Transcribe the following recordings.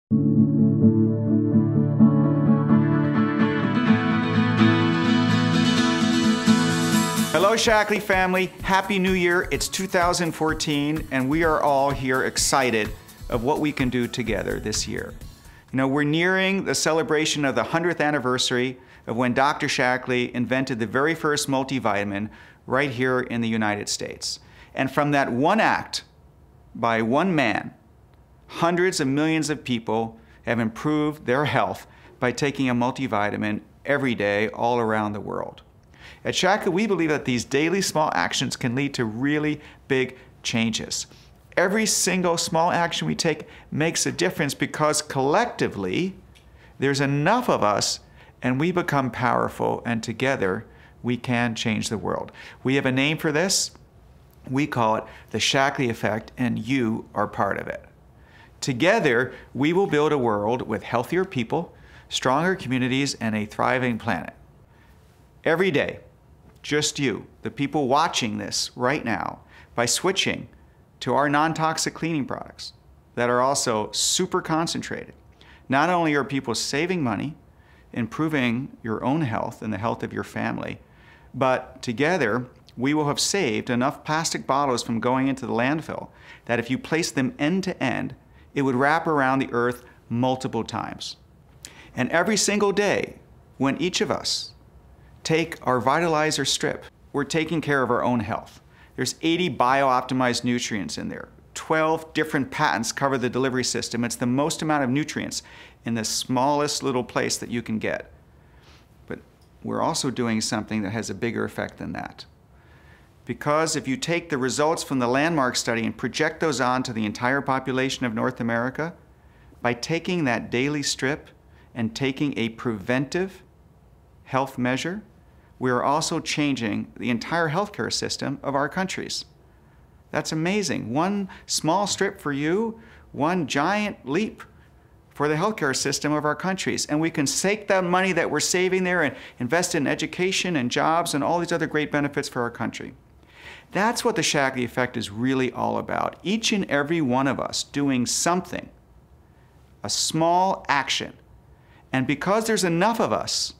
Hello, Shaklee family. Happy New Year. It's 2014, and we are all here excited of what we can do together this year. You know, we're nearing the celebration of the 100th anniversary of when Dr. Shaklee invented the very first multivitamin right here in the United States. And from that one act by one man, hundreds of millions of people have improved their health by taking a multivitamin every day all around the world. At Shaklee, we believe that these daily small actions can lead to really big changes. Every single small action we take makes a difference because collectively, there's enough of us and we become powerful, and together we can change the world. We have a name for this. We call it the Shaklee effect, and you are part of it. Together, we will build a world with healthier people, stronger communities, and a thriving planet. Every day, just you, the people watching this right now, by switching to our non-toxic cleaning products that are also super concentrated. Not only are people saving money, improving your own health and the health of your family, but together we will have saved enough plastic bottles from going into the landfill that if you place them end to end, it would wrap around the earth multiple times. And every single day, when each of us take our Vitalizer strip, we're taking care of our own health. There's 80 bio-optimized nutrients in there. 12 different patents cover the delivery system. It's the most amount of nutrients in the smallest little place that you can get. But we're also doing something that has a bigger effect than that. Because if you take the results from the landmark study and project those on to the entire population of North America, by taking that daily strip and taking a preventive health measure, we are also changing the entire healthcare system of our countries. That's amazing. One small strip for you, one giant leap for the healthcare system of our countries. And we can take that money that we're saving there and invest in education and jobs and all these other great benefits for our country. That's what the Shaklee effect is really all about. Each and every one of us doing something, a small action. And because there's enough of us,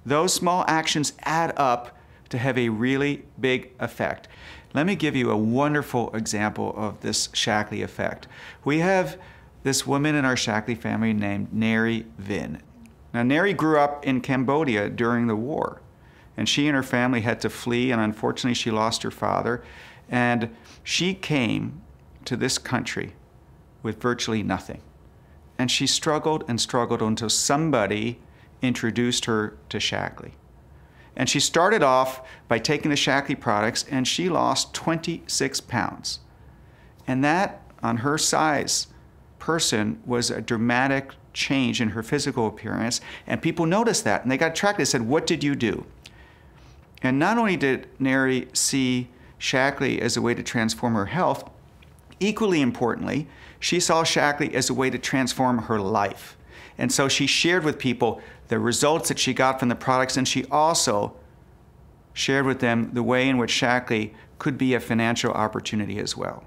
those small actions add up to have a really big effect. Let me give you a wonderful example of this Shaklee effect. We have this woman in our Shaklee family named Neri Vin. Now, Neri grew up in Cambodia during the war, and she and her family had to flee, and unfortunately she lost her father. And she came to this country with virtually nothing. And she struggled and struggled until somebody introduced her to Shaklee. And she started off by taking the Shaklee products, and she lost 26 pounds. And that, on her size person, was a dramatic change in her physical appearance. And people noticed that, and they got tracked. They said, "What did you do?" And not only did Neri see Shaklee as a way to transform her health, equally importantly, she saw Shaklee as a way to transform her life. And so she shared with people the results that she got from the products, and she also shared with them the way in which Shaklee could be a financial opportunity as well.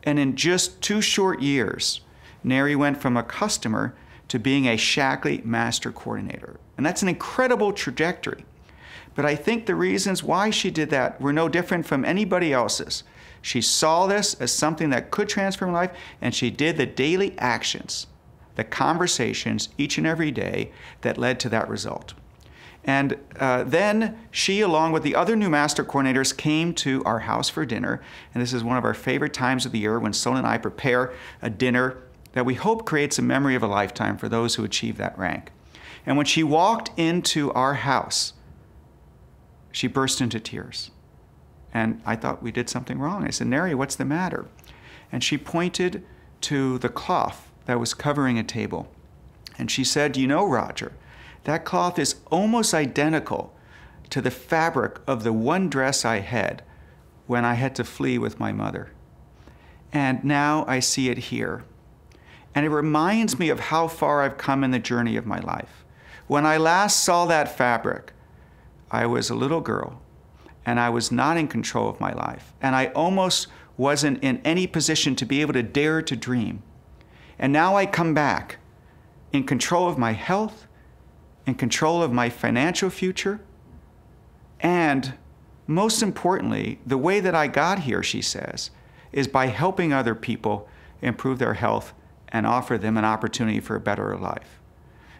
And in just 2 short years, Neri went from a customer to being a Shaklee Master Coordinator. And that's an incredible trajectory. But I think the reasons why she did that were no different from anybody else's. She saw this as something that could transform life, and she did the daily actions, the conversations each and every day that led to that result. And then she, along with the other new master coordinators, came to our house for dinner. And this is one of our favorite times of the year when Sol and I prepare a dinner that we hope creates a memory of a lifetime for those who achieve that rank. And when she walked into our house, she burst into tears. And I thought we did something wrong. I said, "Neri, what's the matter?" And she pointed to the cloth that was covering a table. And she said, "You know, Roger, that cloth is almost identical to the fabric of the one dress I had when I had to flee with my mother. And now I see it here. And it reminds me of how far I've come in the journey of my life. When I last saw that fabric, I was a little girl, and I was not in control of my life. And I almost wasn't in any position to be able to dare to dream. And now I come back in control of my health, in control of my financial future, and most importantly, the way that I got here, she says, is by helping other people improve their health and offer them an opportunity for a better life.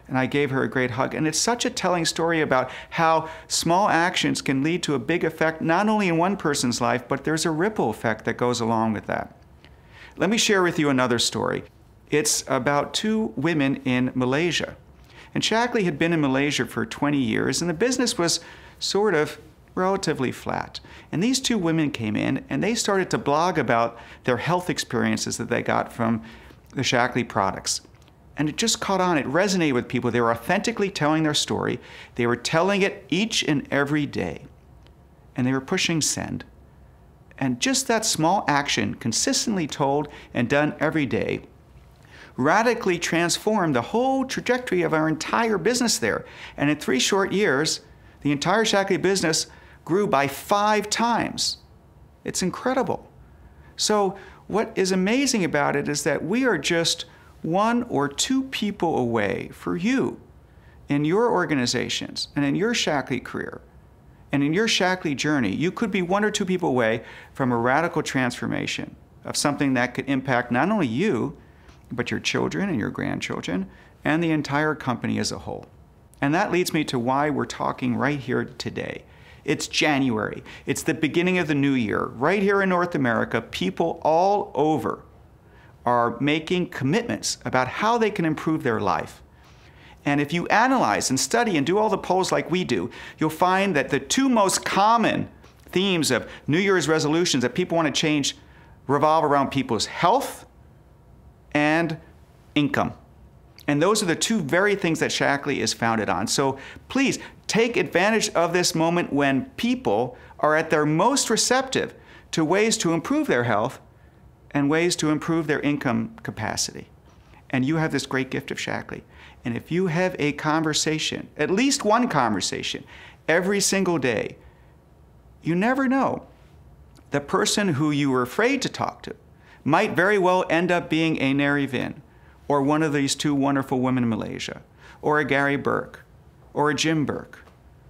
And I gave her a great hug. And it's such a telling story about how small actions can lead to a big effect, not only in one person's life, but there's a ripple effect that goes along with that. Let me share with you another story. It's about two women in Malaysia. And Shaklee had been in Malaysia for 20 years, and the business was sort of relatively flat. And these two women came in, and they started to blog about their health experiences that they got from the Shaklee products. And it just caught on. It resonated with people. They were authentically telling their story. They were telling it each and every day. And they were pushing send. And just that small action, consistently told and done every day, radically transformed the whole trajectory of our entire business there. And in 3 short years, the entire Shaklee business grew by 5 times. It's incredible. So what is amazing about it is that we are just 1 or 2 people away for you in your organizations and in your Shaklee career and in your Shaklee journey. You could be 1 or 2 people away from a radical transformation of something that could impact not only you, but your children and your grandchildren and the entire company as a whole. And that leads me to why we're talking right here today. It's January. It's the beginning of the new year. Right here in North America, people all over are making commitments about how they can improve their life. And if you analyze and study and do all the polls like we do, you'll find that the 2 most common themes of New Year's resolutions that people want to change revolve around people's health and income. And those are the 2 very things that Shaklee is founded on. So please take advantage of this moment when people are at their most receptive to ways to improve their health and ways to improve their income capacity. And you have this great gift of Shaklee. And if you have a conversation, at least one conversation, every single day, you never know. The person who you were afraid to talk to might very well end up being a Neri Vin, or one of these 2 wonderful women in Malaysia, or a Gary Burke, or a Jim Burke,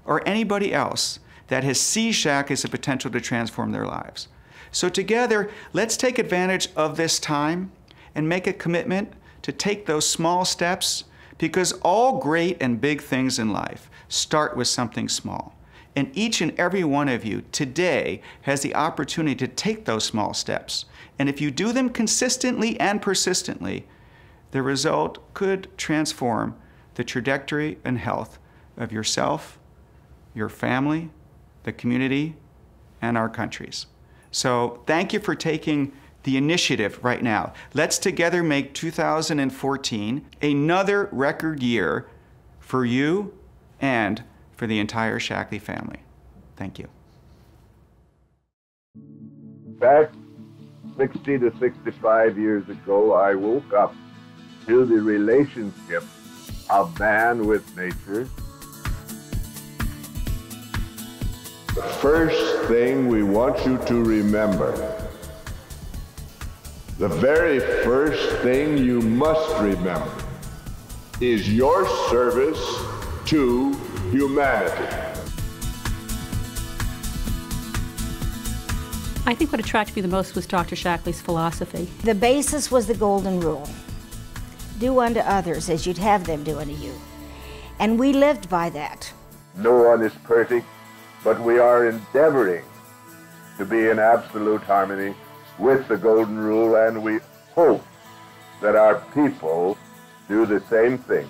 or anybody else that has seized Shaklee as a potential to transform their lives. So together, let's take advantage of this time and make a commitment to take those small steps, because all great and big things in life start with something small. And each and every one of you today has the opportunity to take those small steps. And if you do them consistently and persistently, the result could transform the trajectory and health of yourself, your family, the community, and our countries. So thank you for taking the initiative right now. Let's together make 2014 another record year for you and for the entire Shaklee family. Thank you. Back 60 to 65 years ago, I woke up to the relationship of man with nature. The first thing we want you to remember, the very first thing you must remember, is your service to humanity. I think what attracted me the most was Dr. Shaklee's philosophy. The basis was the golden rule. Do unto others as you'd have them do unto you. And we lived by that. No one is perfect, but we are endeavoring to be in absolute harmony with the golden rule, and we hope that our people do the same thing.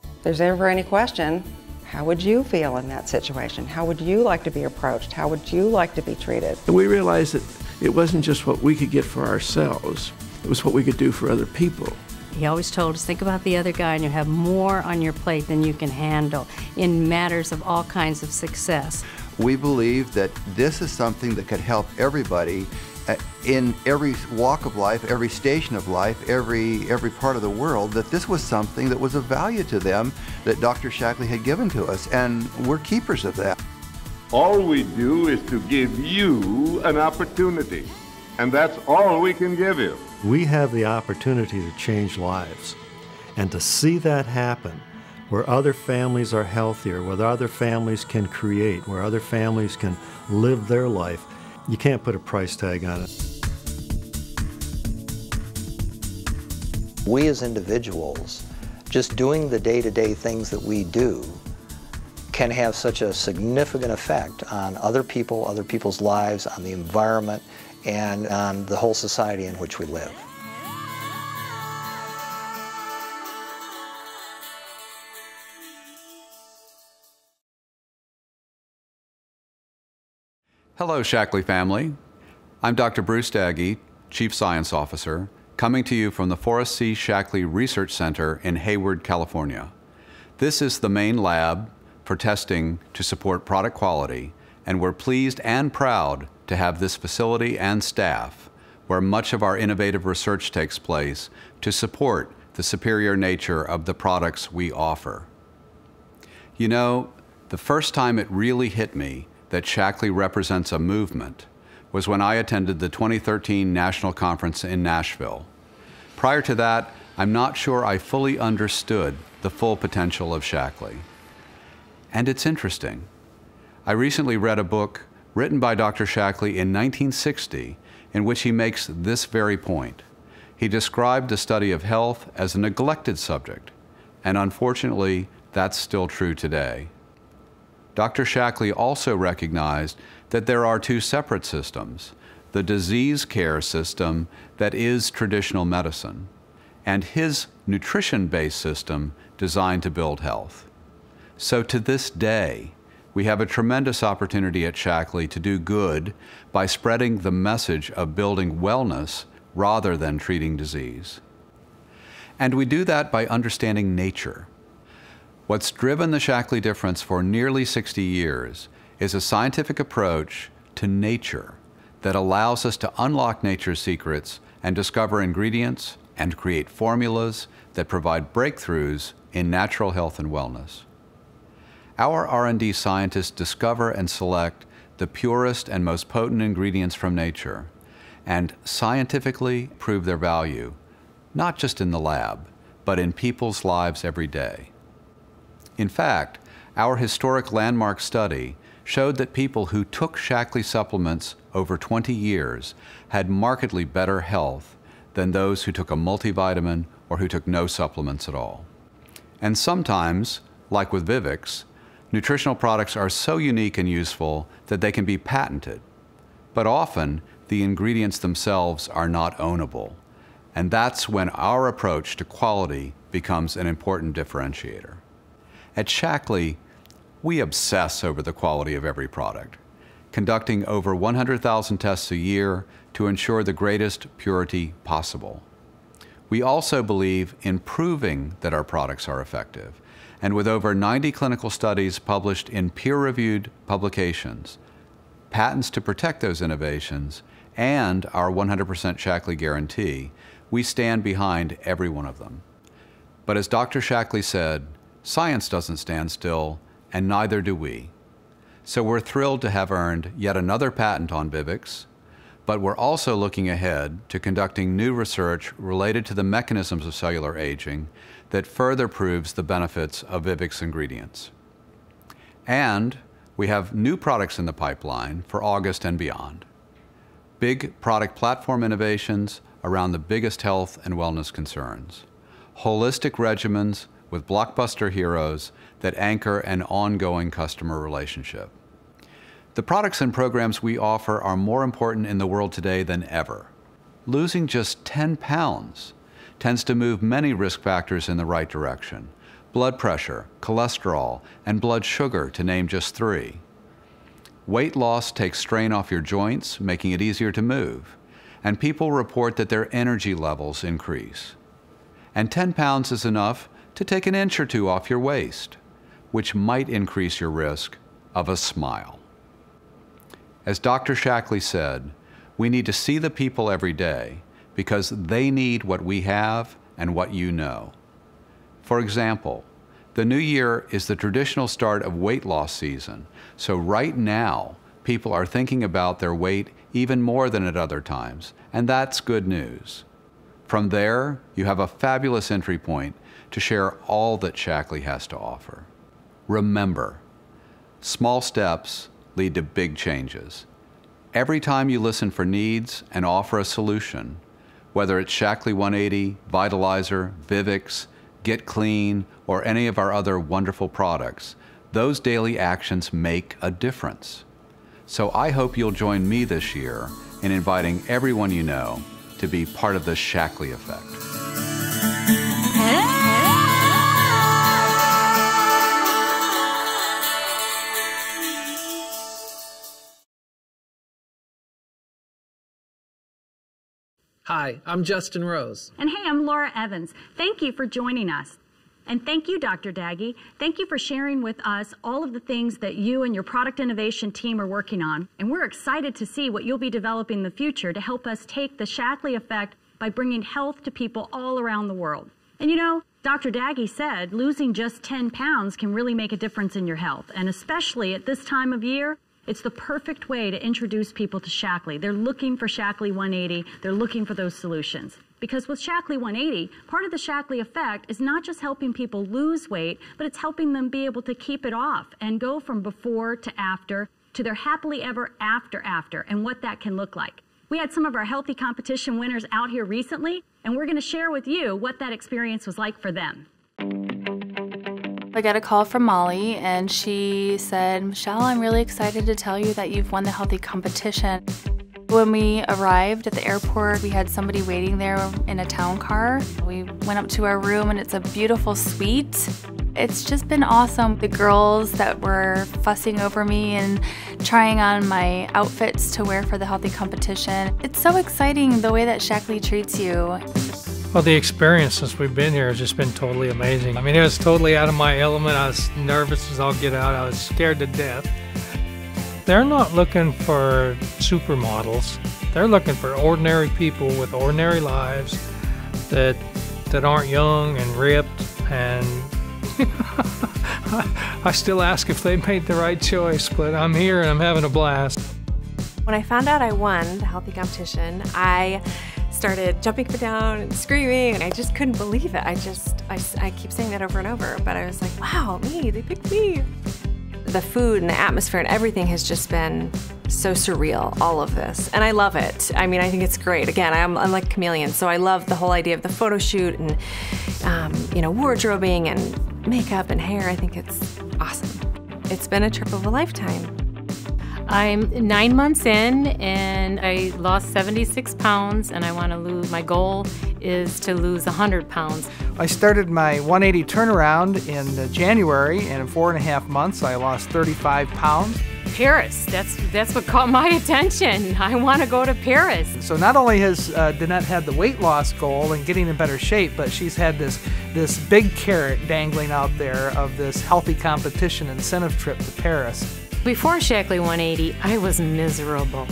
If there's ever any question, how would you feel in that situation? How would you like to be approached? How would you like to be treated? And we realized that it wasn't just what we could get for ourselves, it was what we could do for other people. He always told us, think about the other guy and you have more on your plate than you can handle in matters of all kinds of success. We believe that this is something that could help everybody in every walk of life, every station of life, every part of the world, that this was something that was of value to them that Dr. Shaklee had given to us, and we're keepers of that. All we do is to give you an opportunity, and that's all we can give you. We have the opportunity to change lives. And to see that happen, where other families are healthier, where other families can create, where other families can live their life, you can't put a price tag on it. We as individuals, just doing the day-to-day things that we do, can have such a significant effect on other people, other people's lives, on the environment, and on the whole society in which we live. Hello, Shaklee family. I'm Dr. Bruce Daggy, Chief Science Officer, coming to you from the Forrest C. Shaklee Research Center in Hayward, California. This is the main lab for testing to support product quality, and we're pleased and proud to have this facility and staff where much of our innovative research takes place to support the superior nature of the products we offer. You know, the first time it really hit me that Shaklee represents a movement was when I attended the 2013 National Conference in Nashville. Prior to that, I'm not sure I fully understood the full potential of Shaklee. And it's interesting. I recently read a book written by Dr. Shaklee in 1960 in which he makes this very point. He described the study of health as a neglected subject, and unfortunately, that's still true today. Dr. Shaklee also recognized that there are two separate systems, the disease care system that is traditional medicine, and his nutrition-based system designed to build health. So to this day, we have a tremendous opportunity at Shaklee to do good by spreading the message of building wellness rather than treating disease. And we do that by understanding nature. What's driven the Shaklee difference for nearly 60 years is a scientific approach to nature that allows us to unlock nature's secrets and discover ingredients and create formulas that provide breakthroughs in natural health and wellness. Our R&D scientists discover and select the purest and most potent ingredients from nature and scientifically prove their value, not just in the lab, but in people's lives every day. In fact, our historic landmark study showed that people who took Shaklee supplements over 20 years had markedly better health than those who took a multivitamin or who took no supplements at all. And sometimes, like with Vivix, nutritional products are so unique and useful that they can be patented. But often, the ingredients themselves are not ownable. And that's when our approach to quality becomes an important differentiator. At Shaklee, we obsess over the quality of every product, conducting over 100,000 tests a year to ensure the greatest purity possible. We also believe in proving that our products are effective, and with over 90 clinical studies published in peer-reviewed publications, patents to protect those innovations, and our 100% Shaklee guarantee, we stand behind every one of them. But as Dr. Shaklee said, science doesn't stand still, and neither do we. So we're thrilled to have earned yet another patent on Vivix, but we're also looking ahead to conducting new research related to the mechanisms of cellular aging that further proves the benefits of Vivix ingredients. And we have new products in the pipeline for August and beyond. Big product platform innovations around the biggest health and wellness concerns. Holistic regimens with blockbuster heroes that anchor an ongoing customer relationship. The products and programs we offer are more important in the world today than ever. Losing just 10 pounds tends to move many risk factors in the right direction: blood pressure, cholesterol, and blood sugar, to name just 3. Weight loss takes strain off your joints, making it easier to move, and people report that their energy levels increase. And 10 pounds is enough to take an inch or 2 off your waist, which might increase your risk of a smile. As Dr. Shaklee said, we need to see the people every day because they need what we have and what you know. For example, the new year is the traditional start of weight loss season, so right now, people are thinking about their weight even more than at other times, and that's good news. From there, you have a fabulous entry point to share all that Shaklee has to offer. Remember, small steps lead to big changes. Every time you listen for needs and offer a solution, whether it's Shaklee 180, Vitalizer, Vivix, Get Clean, or any of our other wonderful products, those daily actions make a difference. So I hope you'll join me this year in inviting everyone you know to be part of the Shaklee effect. Hi, I'm Justin Rose. And hey, I'm Laura Evans. Thank you for joining us. And thank you, Dr. Daggy. Thank you for sharing with us all of the things that you and your product innovation team are working on. And we're excited to see what you'll be developing in the future to help us take the Shaklee effect by bringing health to people all around the world. And you know, Dr. Daggy said losing just 10 pounds can really make a difference in your health. And especially at this time of year, it's the perfect way to introduce people to Shaklee. They're looking for Shaklee 180. They're looking for those solutions. Because with Shaklee 180, part of the Shaklee effect is not just helping people lose weight, but it's helping them be able to keep it off and go from before to after to their happily ever after and what that can look like. We had some of our healthy competition winners out here recently, and we're going to share with you what that experience was like for them. I got a call from Molly, and she said, Michelle, I'm really excited to tell you that you've won the healthy competition. When we arrived at the airport, we had somebody waiting there in a town car. We went up to our room, and it's a beautiful suite. It's just been awesome. The girls that were fussing over me and trying on my outfits to wear for the healthy competition. It's so exciting the way that Shaklee treats you. Well, the experience since we've been here has just been totally amazing. I mean, it was totally out of my element. I was nervous as all get out. I was scared to death. They're not looking for supermodels. They're looking for ordinary people with ordinary lives that aren't young and ripped, and I still ask if they made the right choice, but I'm here and I'm having a blast. When I found out I won the healthy competition, I started jumping up and down and screaming, and I just couldn't believe it. I keep saying that over and over, but I was like, wow, me, they picked me. The food and the atmosphere and everything has just been so surreal, all of this, and I love it. I mean, I think it's great. Again, I'm like a chameleon, so I love the whole idea of the photo shoot and you know, wardrobing and makeup and hair. I think it's awesome. It's been a trip of a lifetime. I'm 9 months in, and I lost 76 pounds, and I want to lose, my goal is to lose 100 pounds. I started my 180 turnaround in January, and in 4.5 months I lost 35 pounds. Paris, that's what caught my attention. I want to go to Paris. So not only has Danette had the weight loss goal and getting in better shape, but she's had this big carrot dangling out there of this healthy competition incentive trip to Paris. Before Shaklee 180, I was miserable.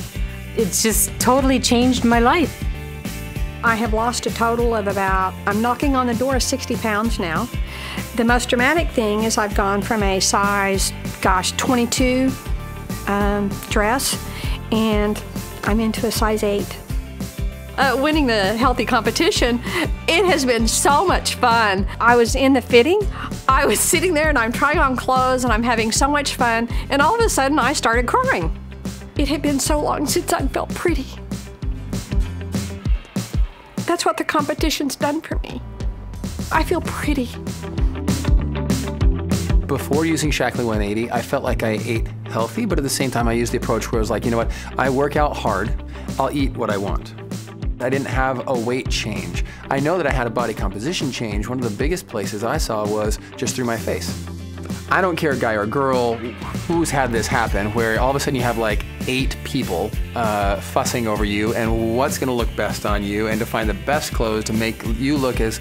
It's just totally changed my life. I have lost a total of I'm knocking on the door of 60 pounds now. The most dramatic thing is I've gone from a size, 22 dress, and I'm into a size 8. Winning the healthy competition, it has been so much fun. I was in the fitting, I was sitting there and I'm trying on clothes and I'm having so much fun, and all of a sudden I started crying. It had been so long since I felt pretty. That's what the competition's done for me. I feel pretty. Before using Shaklee 180, I felt like I ate healthy, but at the same time I used the approach where I was like, you know what, I work out hard, I'll eat what I want. I didn't have a weight change. I know that I had a body composition change. One of the biggest places I saw was just through my face. I don't care, guy or girl, who's had this happen, where all of a sudden you have like 8 people fussing over you and what's gonna look best on you, and to find the best clothes to make you look as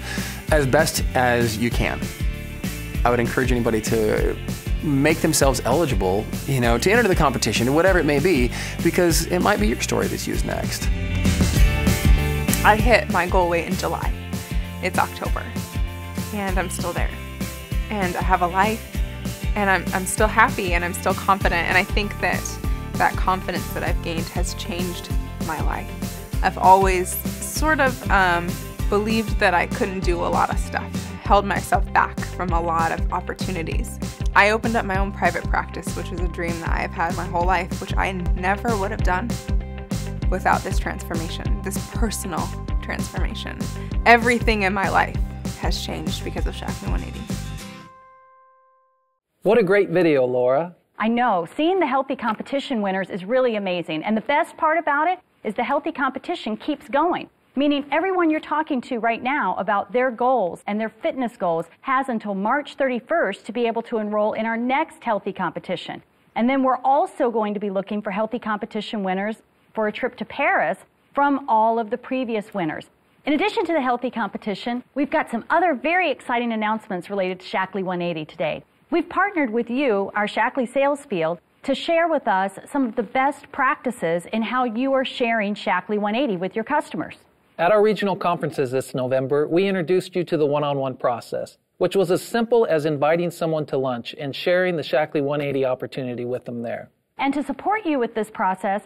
best as you can. I would encourage anybody to make themselves eligible, you know, to enter the competition, whatever it may be, because it might be your story that's used next. I hit my goal weight in July. It's October, and I'm still there. And I have a life, and I'm still happy, and I'm still confident, and I think that that confidence that I've gained has changed my life. I've always sort of believed that I couldn't do a lot of stuff, held myself back from a lot of opportunities. I opened up my own private practice, which is a dream that I've had my whole life, which I never would have done without this transformation, this personal transformation. Everything in my life has changed because of Shaklee 180. What a great video, Laura. I know. Seeing the healthy competition winners is really amazing. And the best part about it is the healthy competition keeps going. Meaning everyone you're talking to right now about their goals and their fitness goals has until March 31st to be able to enroll in our next healthy competition. And then we're also going to be looking for healthy competition winners for a trip to Paris from all of the previous winners. In addition to the healthy competition, we've got some other very exciting announcements related to Shaklee 180 today. We've partnered with you, our Shaklee sales field, to share with us some of the best practices in how you are sharing Shaklee 180 with your customers. At our regional conferences this November, we introduced you to the one-on-one process, which was as simple as inviting someone to lunch and sharing the Shaklee 180 opportunity with them there. And to support you with this process,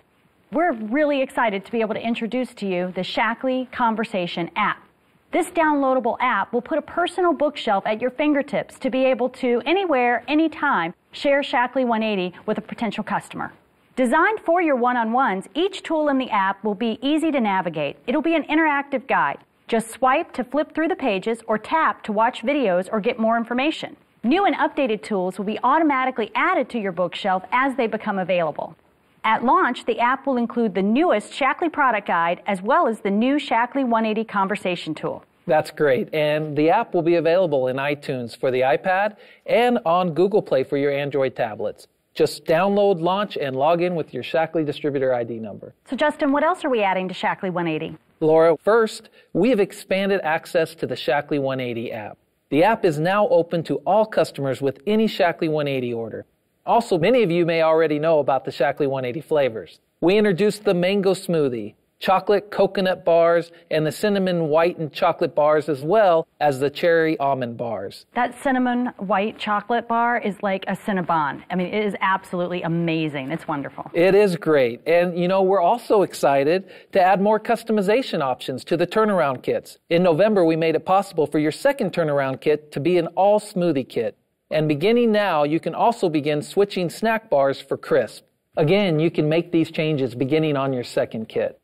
we're really excited to be able to introduce to you the Shaklee Conversation app. This downloadable app will put a personal bookshelf at your fingertips to be able to, anywhere, anytime, share Shaklee 180 with a potential customer. Designed for your one-on-ones, each tool in the app will be easy to navigate. It'll be an interactive guide. Just swipe to flip through the pages or tap to watch videos or get more information. New and updated tools will be automatically added to your bookshelf as they become available. At launch, the app will include the newest Shaklee product guide as well as the new Shaklee 180 conversation tool. That's great. And the app will be available in iTunes for the iPad and on Google Play for your Android tablets. Just download, launch, and log in with your Shaklee distributor ID number. So Justin, what else are we adding to Shaklee 180? Laura, first, we have expanded access to the Shaklee 180 app. The app is now open to all customers with any Shaklee 180 order. Also, many of you may already know about the Shaklee 180 flavors. We introduced the mango smoothie, chocolate coconut bars, and the cinnamon white and chocolate bars, as well as the cherry almond bars. That cinnamon white chocolate bar is like a Cinnabon. I mean, it is absolutely amazing. It's wonderful. It is great. And, you know, we're also excited to add more customization options to the turnaround kits. In November, we made it possible for your second turnaround kit to be an all smoothie kit. And beginning now, you can also begin switching snack bars for KRIS. Again, you can make these changes beginning on your second kit.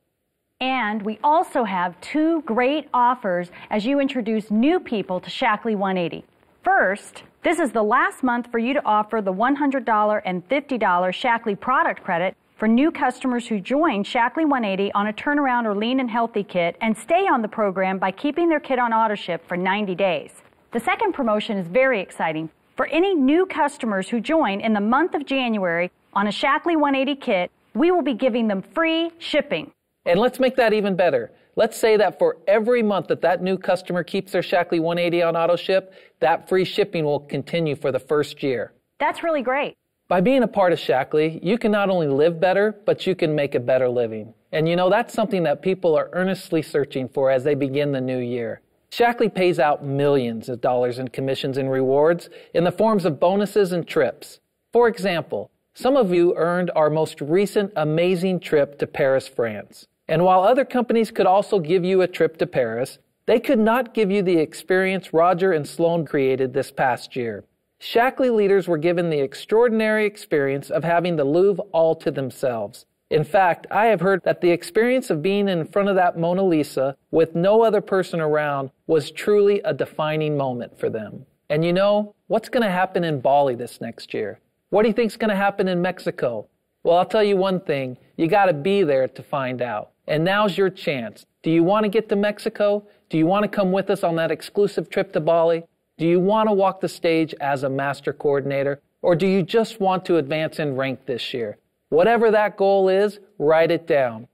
And we also have two great offers as you introduce new people to Shaklee 180. First, this is the last month for you to offer the $100 and $50 Shaklee product credit for new customers who join Shaklee 180 on a turnaround or lean and healthy kit and stay on the program by keeping their kit on auto ship for 90 days. The second promotion is very exciting. For any new customers who join in the month of January on a Shaklee 180 kit, we will be giving them free shipping. And let's make that even better. Let's say that for every month that new customer keeps their Shaklee 180 on auto ship, that free shipping will continue for the first year. That's really great. By being a part of Shaklee, you can not only live better, but you can make a better living. And you know, that's something that people are earnestly searching for as they begin the new year. Shaklee pays out millions of dollars in commissions and rewards in the forms of bonuses and trips. For example, some of you earned our most recent amazing trip to Paris, France. And while other companies could also give you a trip to Paris, they could not give you the experience Roger and Sloan created this past year. Shaklee leaders were given the extraordinary experience of having the Louvre all to themselves. In fact, I have heard that the experience of being in front of that Mona Lisa with no other person around was truly a defining moment for them. And you know, what's going to happen in Bali this next year? What do you think is going to happen in Mexico? Well, I'll tell you one thing. You got to be there to find out. And now's your chance. Do you want to get to Mexico? Do you want to come with us on that exclusive trip to Bali? Do you want to walk the stage as a master coordinator? Or do you just want to advance in rank this year? Whatever that goal is, write it down.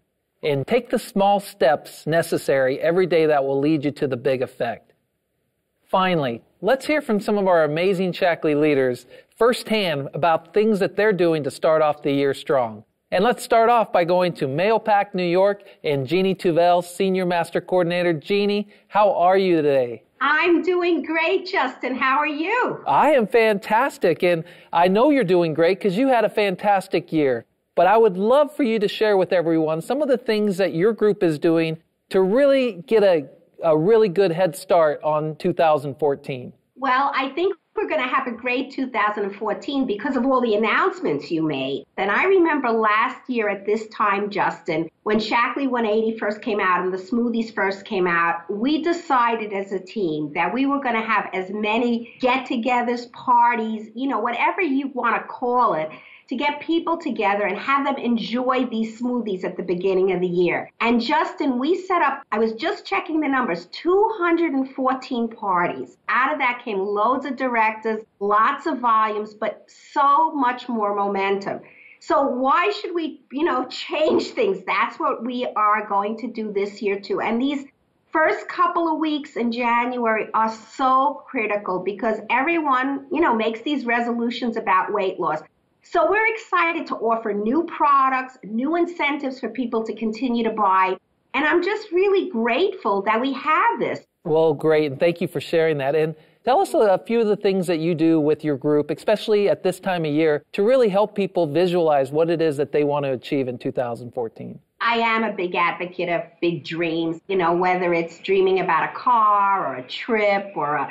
And take the small steps necessary every day that will lead you to the big effect. Finally, let's hear from some of our amazing Shaklee leaders firsthand about things that they're doing to start off the year strong. And let's start off by going to Mahopac, New York, and Jeannie Tuvel, Senior Master Coordinator. Jeannie, how are you today? I'm doing great, Justin. How are you? I am fantastic, and I know you're doing great because you had a fantastic year. But I would love for you to share with everyone some of the things that your group is doing to really get a a really good head start on 2014? Well, I think we're going to have a great 2014 because of all the announcements you made. And I remember last year at this time, Justin, when Shaklee 180 first came out and the smoothies first came out, we decided as a team that we were going to have as many get-togethers, parties, whatever you want to call it, to get people together and have them enjoy these smoothies at the beginning of the year. And Justin, we set up, I was just checking the numbers, 214 parties. Out of that came loads of directors, lots of volumes, but so much more momentum. So why should we, change things? That's what we are going to do this year too. And these first couple of weeks in January are so critical because everyone, makes these resolutions about weight loss. So we're excited to offer new products, new incentives for people to continue to buy. And I'm just really grateful that we have this. Well, great. And thank you for sharing that. And tell us a few of the things that you do with your group, especially at this time of year, to really help people visualize what it is that they want to achieve in 2014. I am a big advocate of big dreams, whether it's dreaming about a car or a trip or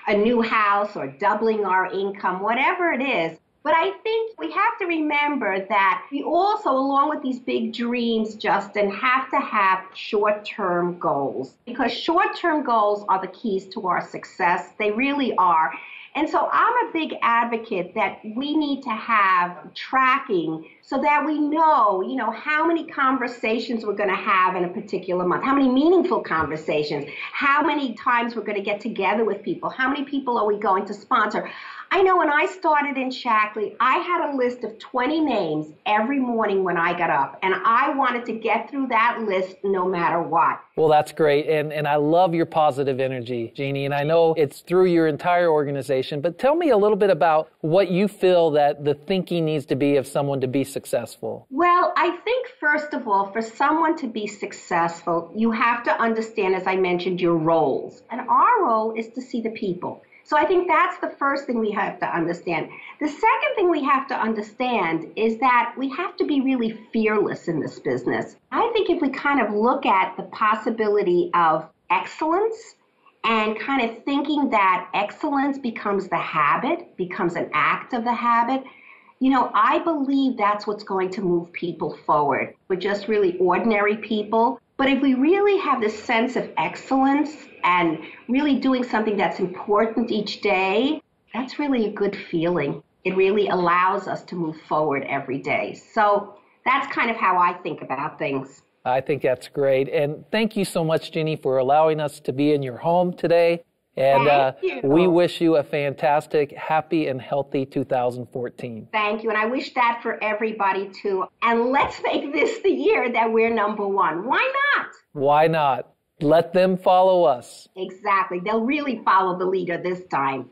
a new house or doubling our income, whatever it is. But I think we have to remember that we also, along with these big dreams, Justin, have to have short-term goals because short-term goals are the keys to our success. They really are. And so I'm a big advocate that we need to have tracking so that we know, how many conversations we're going to have in a particular month, how many meaningful conversations, how many times we're going to get together with people, how many people are we going to sponsor. I know when I started in Shaklee, I had a list of 20 names every morning when I got up, and I wanted to get through that list no matter what. Well, that's great, and I love your positive energy, Jeannie, and I know it's through your entire organization, but tell me a little bit about what you feel that the thinking needs to be of someone to be successful. Well, I think, first of all, for someone to be successful, you have to understand, as I mentioned, your roles. And our role is to see the people. So I think that's the first thing we have to understand. The second thing we have to understand is that we have to be really fearless in this business. I think if we kind of look at the possibility of excellence and kind of thinking that excellence becomes the habit, becomes an act of the habit, I believe that's what's going to move people forward. We're just really ordinary people. But if we really have this sense of excellence and really doing something that's important each day, that's really a good feeling. It really allows us to move forward every day. So that's kind of how I think about things. I think that's great. And thank you so much, Jeannie, for allowing us to be in your home today. And we wish you a fantastic, happy, and healthy 2014. Thank you. And I wish that for everybody, too. And let's make this the year that we're number one. Why not? Why not? Let them follow us. Exactly. They'll really follow the leader this time.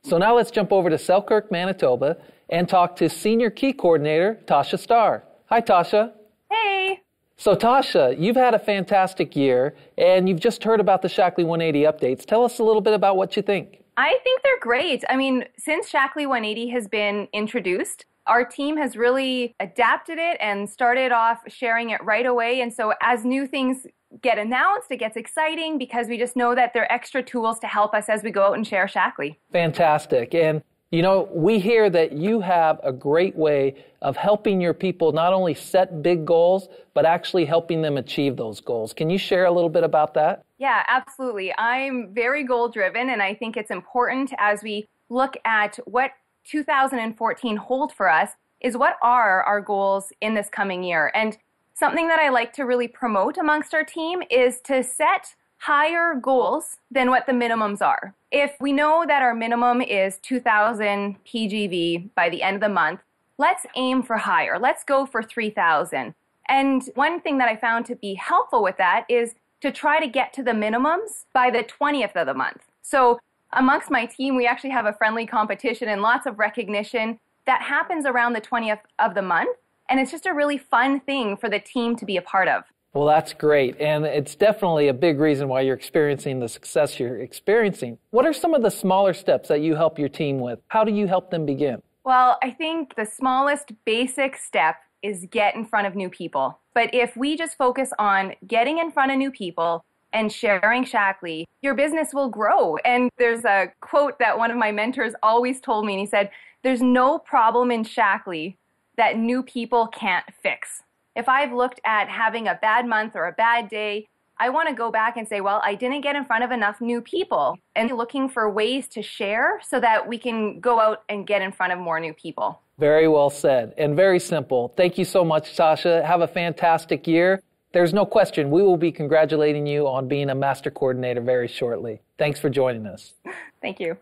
So now let's jump over to Selkirk, Manitoba, and talk to Senior Key Coordinator Tasha Starr. Hi, Tasha. Hey. So Tasha, you've had a fantastic year, and you've just heard about the Shaklee 180 updates. Tell us a little bit about what you think. I think they're great. I mean, since Shaklee 180 has been introduced, our team has really adapted it and started off sharing it right away. And so as new things get announced, it gets exciting because we just know that there are extra tools to help us as we go out and share Shaklee. Fantastic. And we hear that you have a great way of helping your people not only set big goals, but actually helping them achieve those goals. Can you share a little bit about that? Yeah, absolutely. I'm very goal-driven, and I think it's important as we look at what 2014 hold for us is what are our goals in this coming year. And something that I like to really promote amongst our team is to set higher goals than what the minimums are. If we know that our minimum is 2,000 PGV by the end of the month, let's aim for higher. Let's go for 3,000. And one thing that I found to be helpful with that is to try to get to the minimums by the 20th of the month. So amongst my team, we actually have a friendly competition and lots of recognition that happens around the 20th of the month. And it's just a really fun thing for the team to be a part of. Well, that's great. And it's definitely a big reason why you're experiencing the success you're experiencing. What are some of the smaller steps that you help your team with? How do you help them begin? Well, I think the smallest basic step is get in front of new people. But if we just focus on getting in front of new people and sharing Shaklee, your business will grow. And there's a quote that one of my mentors always told me, and he said, "There's no problem in Shaklee that new people can't fix." If I've looked at having a bad month or a bad day, I want to go back and say, well, I didn't get in front of enough new people, and looking for ways to share so that we can go out and get in front of more new people. Very well said and very simple. Thank you so much, Sasha. Have a fantastic year. There's no question we will be congratulating you on being a master coordinator very shortly. Thanks for joining us. Thank you.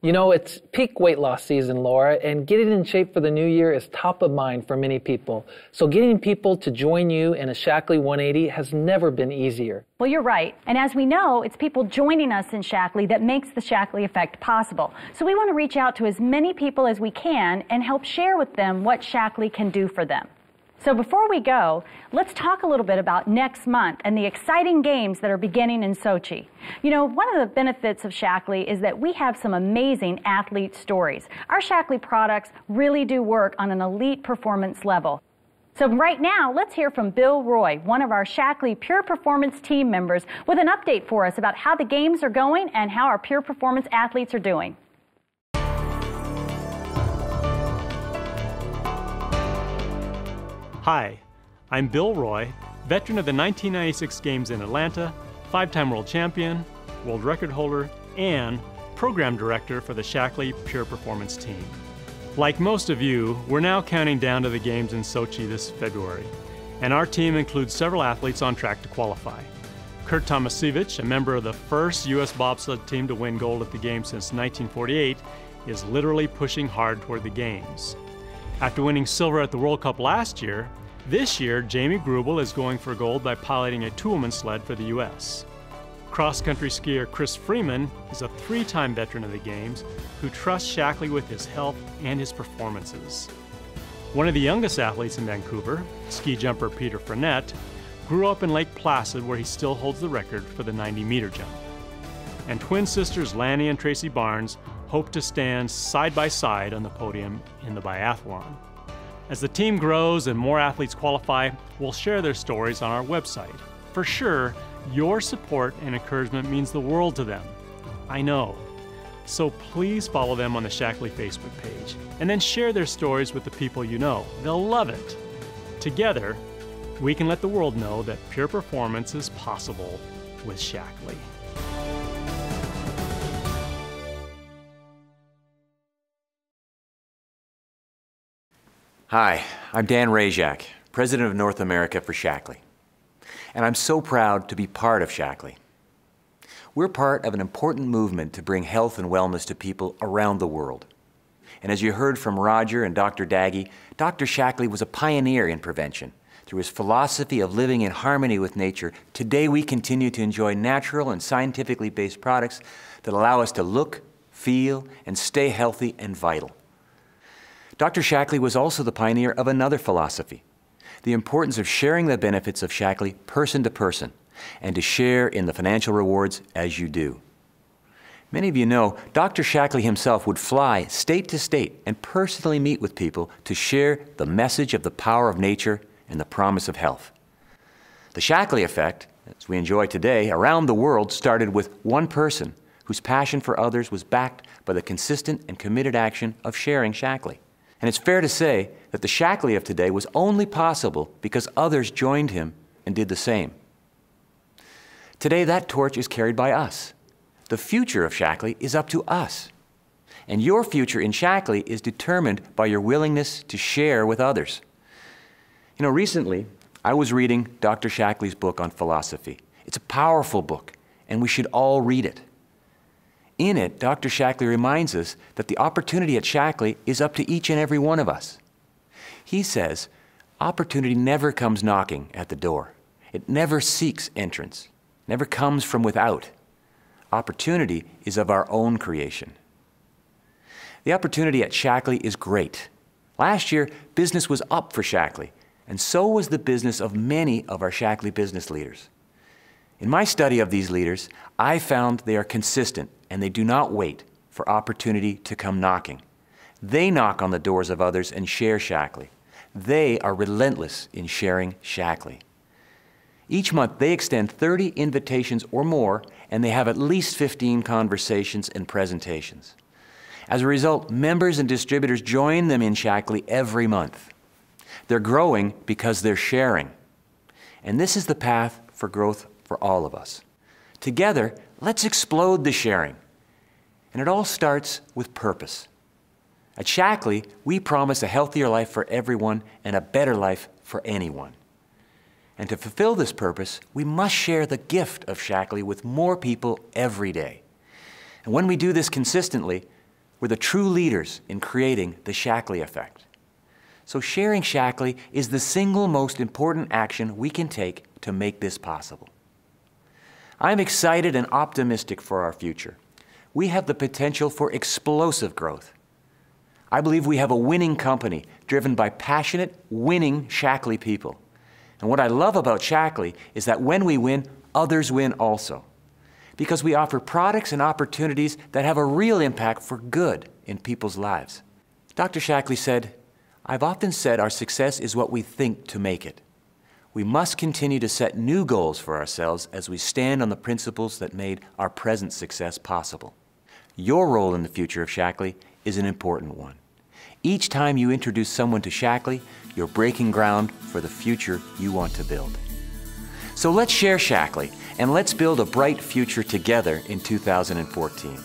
You know, it's peak weight loss season, Laura, and getting in shape for the new year is top of mind for many people. So getting people to join you in a Shaklee 180 has never been easier. Well, you're right. And as we know, it's people joining us in Shaklee that makes the Shaklee effect possible. So we want to reach out to as many people as we can and help share with them what Shaklee can do for them. So before we go, let's talk a little bit about next month and the exciting games that are beginning in Sochi. You know, one of the benefits of Shaklee is that we have some amazing athlete stories. Our Shaklee products really do work on an elite performance level. So right now, let's hear from Bill Roy, one of our Shaklee Pure Performance team members, with an update for us about how the games are going and how our Pure Performance athletes are doing. Hi, I'm Bill Roy, veteran of the 1996 Games in Atlanta, 5-time world champion, world record holder, and program director for the Shaklee Pure Performance team. Like most of you, we're now counting down to the Games in Sochi this February, and our team includes several athletes on track to qualify. Kurt Tomasevich, a member of the first U.S. bobsled team to win gold at the Games since 1948, is literally pushing hard toward the Games. After winning silver at the World Cup last year, this year Jamie GREUBEL is going for gold by piloting a 2-woman sled for the U.S. Cross-country skier KRIS FREEMAN is a 3-time veteran of the Games who trusts Shaklee with his health and his performances. One of the youngest athletes in Vancouver, ski jumper Peter Frenette, grew up in Lake Placid where he still holds the record for the 90-meter jump. And twin sisters LANNY and TRACY hope to stand side by side on the podium in the biathlon. As the team grows and more athletes qualify, we'll share their stories on our website. For sure, your support and encouragement means the world to them. I know. So please follow them on the Shaklee Facebook page and then share their stories with the people you know. They'll love it. Together, we can let the world know that pure performance is possible with Shaklee. Hi, I'm Dan Rajak, President of North America for Shaklee. And I'm so proud to be part of Shaklee. We're part of an important movement to bring health and wellness to people around the world. And as you heard from Roger and Dr. Daggy, Dr. Shaklee was a pioneer in prevention. Through his philosophy of living in harmony with nature, today we continue to enjoy natural and scientifically based products that allow us to look, feel, and stay healthy and vital. Dr. Shaklee was also the pioneer of another philosophy, the importance of sharing the benefits of Shaklee person to person, and to share in the financial rewards as you do. Many of you know Dr. Shaklee himself would fly state to state and personally meet with people to share the message of the power of nature and the promise of health. The Shaklee effect, as we enjoy today, around the world started with one person whose passion for others was backed by the consistent and committed action of sharing Shaklee. And it's fair to say that the Shaklee of today was only possible because others joined him and did the same. Today, that torch is carried by us. The future of Shaklee is up to us. And your future in Shaklee is determined by your willingness to share with others. You know, recently, I was reading Dr. Shaklee's book on philosophy. It's a powerful book, and we should all read it. In it, Dr. Shaklee reminds us that the opportunity at Shaklee is up to each and every one of us. He says, opportunity never comes knocking at the door. It never seeks entrance, never comes from without. Opportunity is of our own creation. The opportunity at Shaklee is great. Last year, business was up for Shaklee, and so was the business of many of our Shaklee business leaders. In my study of these leaders, I found they are consistent and they do not wait for opportunity to come knocking. They knock on the doors of others and share Shaklee. They are relentless in sharing Shaklee. Each month, they extend 30 invitations or more, and they have at least 15 conversations and presentations. As a result, members and distributors join them in Shaklee every month. They're growing because they're sharing. And this is the path for growth for all of us. Together, let's explode the sharing. And it all starts with purpose. At Shaklee, we promise a healthier life for everyone and a better life for anyone. And to fulfill this purpose, we must share the gift of Shaklee with more people every day. And when we do this consistently, we're the true leaders in creating the Shaklee effect. So sharing Shaklee is the single most important action we can take to make this possible. I'm excited and optimistic for our future. We have the potential for explosive growth. I believe we have a winning company driven by passionate, winning Shaklee people. And what I love about Shaklee is that when we win, others win also. Because we offer products and opportunities that have a real impact for good in people's lives. Dr. Shaklee said, "I've often said our success is what we think to make it. We must continue to set new goals for ourselves as we stand on the principles that made our present success possible." Your role in the future of Shaklee is an important one. Each time you introduce someone to Shaklee, you're breaking ground for the future you want to build. So let's share Shaklee, and let's build a bright future together in 2014.